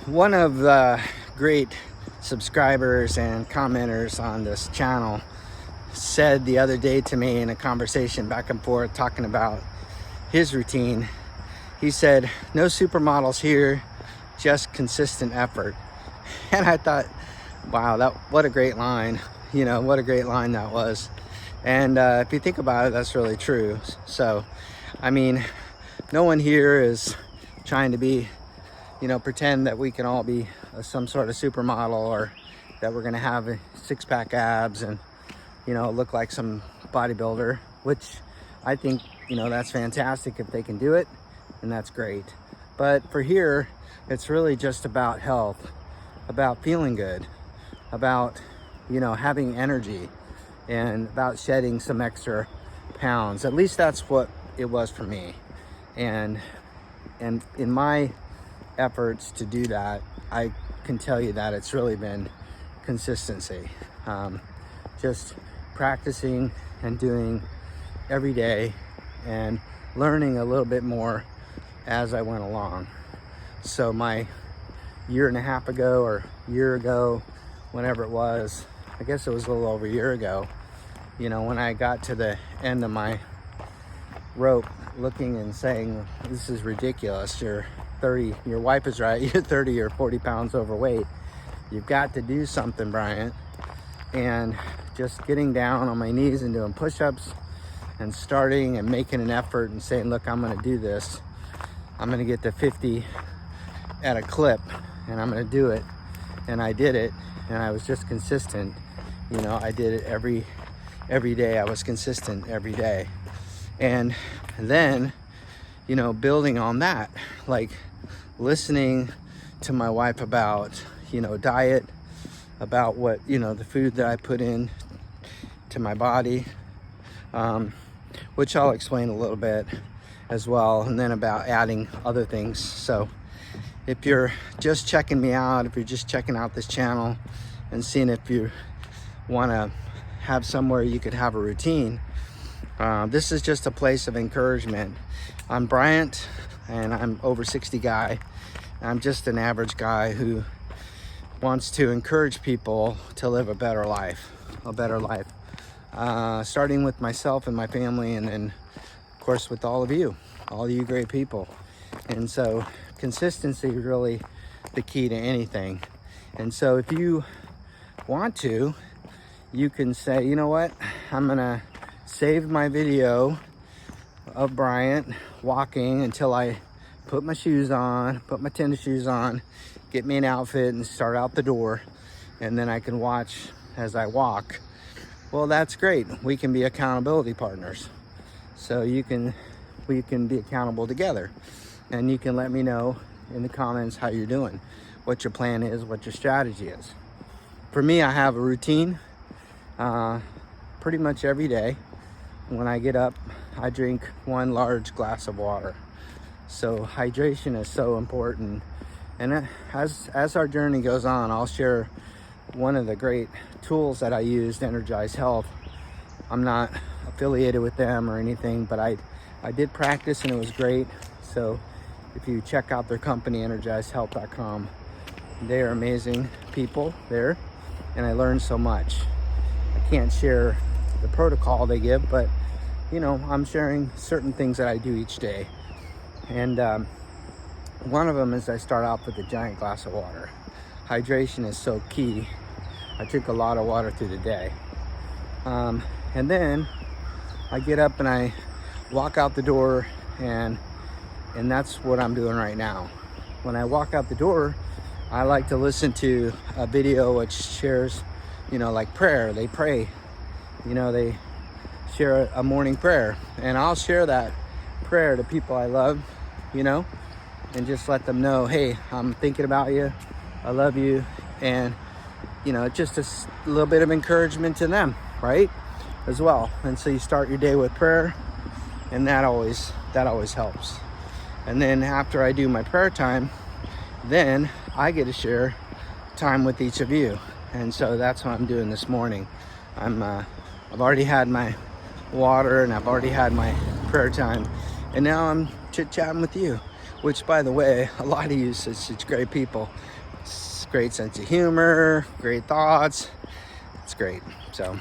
One of the great subscribers and commenters on this channel said the other day to me in a conversation back and forth talking about his routine. He said, "No supermodels here, just consistent effort." And I thought, wow, what a great line. What a great line that was. And if you think about it, that's really true. So, I mean, no one here is trying to be, pretend that we can all be some sort of supermodel, or that we're going to have a six-pack abs and, look like some bodybuilder, which I think, that's fantastic if they can do it, and that's great. But for here, it's really just about health, about feeling good, about, having energy, and about shedding some extra pounds. At least that's what it was for me. And in my efforts to do that, I can tell you that it's really been consistency. Just practicing and doing every day and learning a little bit more as I went along. So my year and a half ago, or year ago, whenever it was, I guess it was a little over a year ago, when I got to the end of my rope looking and saying, "This is ridiculous. You're 30, your wife is right, you're 30 or 40 pounds overweight. You've got to do something, Bryant." And just getting down on my knees and doing push-ups and starting and making an effort and saying, "Look, I'm going to do this. I'm going to get to 50 at a clip, and I'm going to do it." And I did it, and I was just consistent. I did it every day. I was consistent every day. And then, building on that, like listening to my wife about, diet, about what, the food that I put in to my body, which I'll explain a little bit as well, and then about adding other things. So if you're just checking me out, if you're just checking out this channel and seeing if you want to have somewhere you could have a routine, this is just a place of encouragement. I'm Bryant, and I'm over 60 guy. I'm just an average guy who wants to encourage people to live a better life, starting with myself and my family, and then of course with all of you great people. And so consistency is really the key to anything. And so if you want to, you can say, "You know what, I'm gonna save my video of Bryant walking until I put my shoes on, put my tennis shoes on, get me an outfit and start out the door, and then I can watch as I walk." Well, that's great. We can be accountability partners. So we can be accountable together, and you can let me know in the comments how you're doing, what your plan is, what your strategy is. For me, I have a routine. Pretty much every day when I get up, I drink one large glass of water. So hydration is so important. And as our journey goes on, I'll share one of the great tools that I used, Energized Health. I'm not affiliated with them or anything, but I did practice and it was great. So if you check out their company, energizedhealth.com, they are amazing people there, and I learned so much. I can't share the protocol they give, but I'm sharing certain things that I do each day. And one of them is I start off with a giant glass of water. Hydration is so key. I drink a lot of water through the day. And then I get up and I walk out the door, and that's what I'm doing right now. When I walk out the door, I like to listen to a video which shares, like prayer. They pray, they share a morning prayer, and I'll share that prayer to people I love, and just let them know, "Hey, I'm thinking about you. I love you." And, just a little bit of encouragement to them, right? As well. And so you start your day with prayer, and that always helps. And then after I do my prayer time, then I get to share time with each of you. And so that's what I'm doing this morning. I've already had my water, and I've already had my prayer time, and now I'm chit-chatting with you. which, by the way, a lot of you such great people. It's great sense of humor, great thoughts. It's great. So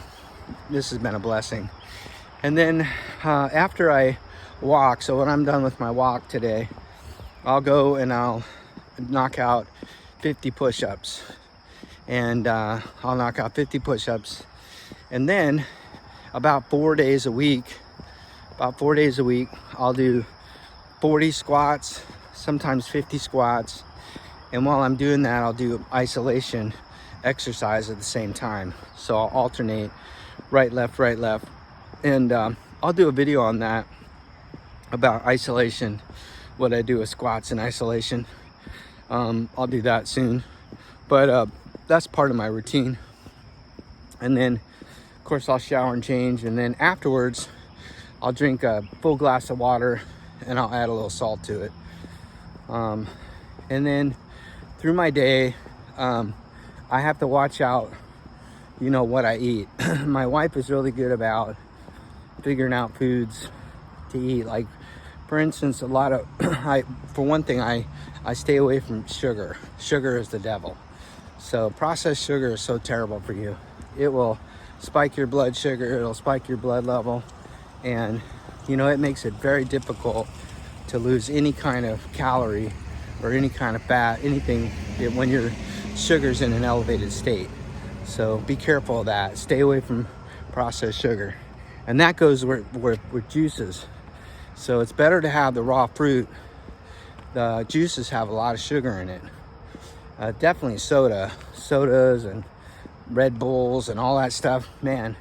this has been a blessing. And then after I walk, so when I'm done with my walk today, I'll go and I'll knock out 50 push-ups. And I'll knock out 50 push-ups. And then about 4 days a week, I'll do 40 squats, sometimes 50 squats. And while I'm doing that, I'll do isolation exercise at the same time. So I'll alternate right, left, right, left. And I'll do a video on that about isolation, what I do with squats and isolation. I'll do that soon. But that's part of my routine. And then, of course, I'll shower and change. And then afterwards, I'll drink a full glass of water and I'll add a little salt to it. And then through my day, I have to watch out, what I eat. My wife is really good about figuring out foods to eat. Like, for instance, for one thing, I stay away from sugar. Sugar is the devil. So processed sugar is so terrible for you. It will spike your blood sugar, it'll spike your blood level, and it makes it very difficult to lose any kind of calorie or any kind of fat, anything, when your sugar's in an elevated state. So be careful of that. Stay away from processed sugar. And that goes with juices. So it's better to have the raw fruit. The juices have a lot of sugar in it. Definitely sodas and Red Bulls and all that stuff, man,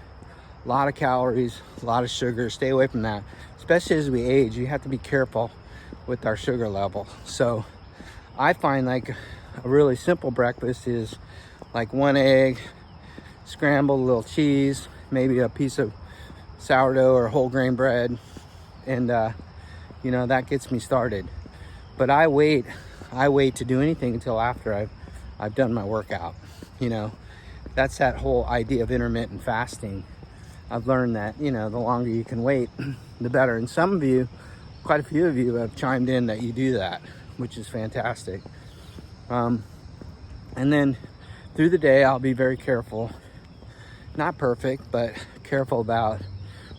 a lot of calories, a lot of sugar. Stay away from that. Especially as we age, you have to be careful with our sugar level. So I find like a really simple breakfast is like 1 egg, scrambled, a little cheese, maybe a piece of sourdough or whole grain bread, and that gets me started. But I wait to do anything until after I've done my workout. That's that whole idea of intermittent fasting. I've learned that, the longer you can wait, the better. And some of you, quite a few of you, have chimed in that you do that, which is fantastic. And then through the day, I'll be very careful. Not perfect, but careful about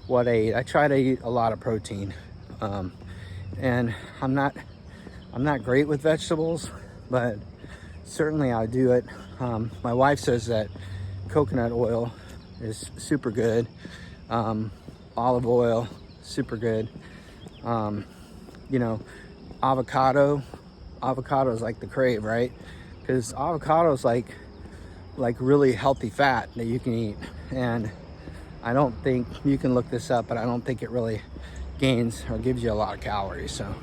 what I eat. I try to eat a lot of protein. And I'm not great with vegetables, but certainly I do it. My wife says that coconut oil is super good. Olive oil, super good. Avocado is like the crave, right? Because avocado is like really healthy fat that you can eat. And I don't think, you can look this up, but I don't think it really gains or gives you a lot of calories. So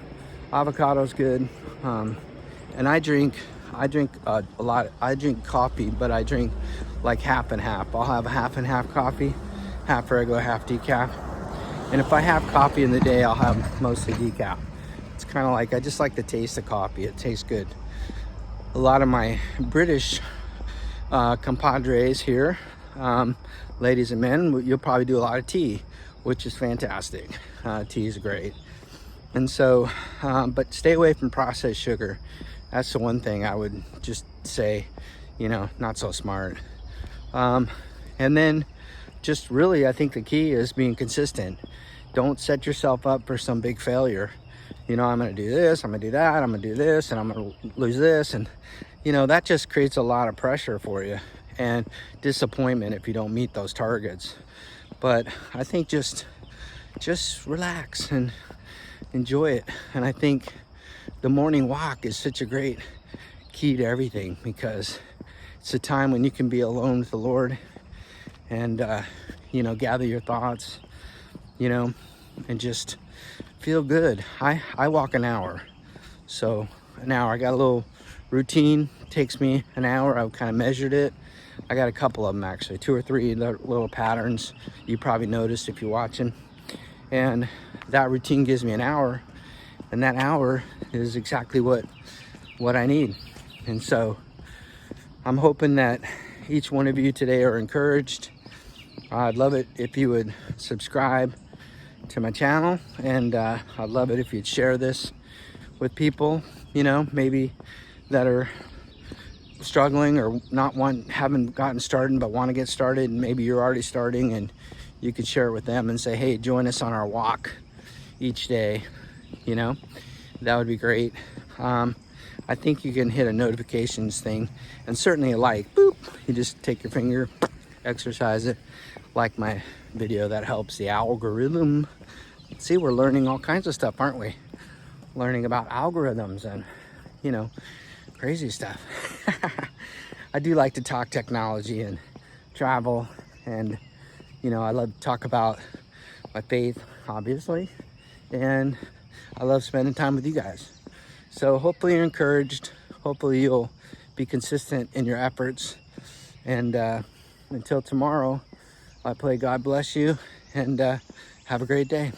avocado is good. And I drink a lot. I drink coffee, but I drink like half and half. I'll have a half and half coffee, half regular, half decaf. And if I have coffee in the day, I'll have mostly decaf. It's kind of like, I just like the taste of coffee. It tastes good. A lot of my British compadres here, ladies and men, you'll probably do a lot of tea, which is fantastic. Tea is great. And so, but stay away from processed sugar. That's the one thing I would just say, not so smart. And then just really, I think the key is being consistent. Don't set yourself up for some big failure. I'm going to do this, I'm going to do that, I'm going to do this, and I'm going to lose this. And, that just creates a lot of pressure for you and disappointment if you don't meet those targets. But I think just relax and enjoy it. And I think the morning walk is such a great key to everything, because it's a time when you can be alone with the Lord and, gather your thoughts, and just feel good. I walk an hour. So an hour, I got a little routine, takes me an hour. I've kind of measured it. I got a couple of them actually, 2 or 3 little patterns you probably noticed if you're watching. And that routine gives me an hour, and that hour is exactly what I need. And so I'm hoping that each one of you today are encouraged. I'd love it if you would subscribe to my channel, and I'd love it if you'd share this with people, you know, maybe that are struggling or haven't gotten started but want to get started, and maybe you're already starting, and you could share it with them and say, hey, join us on our walk each day, you know. That would be great. I think you can hit a notifications thing, and certainly a like. Boop, you just take your finger, exercise it, like my video. That helps the algorithm. See, we're learning all kinds of stuff, aren't we? Learning about algorithms and, you know, crazy stuff. I do like to talk technology and travel, and, you know, I love to talk about my faith, obviously, and I love spending time with you guys. So hopefully you're encouraged. Hopefully you'll be consistent in your efforts. And until tomorrow, I pray God bless you, and have a great day.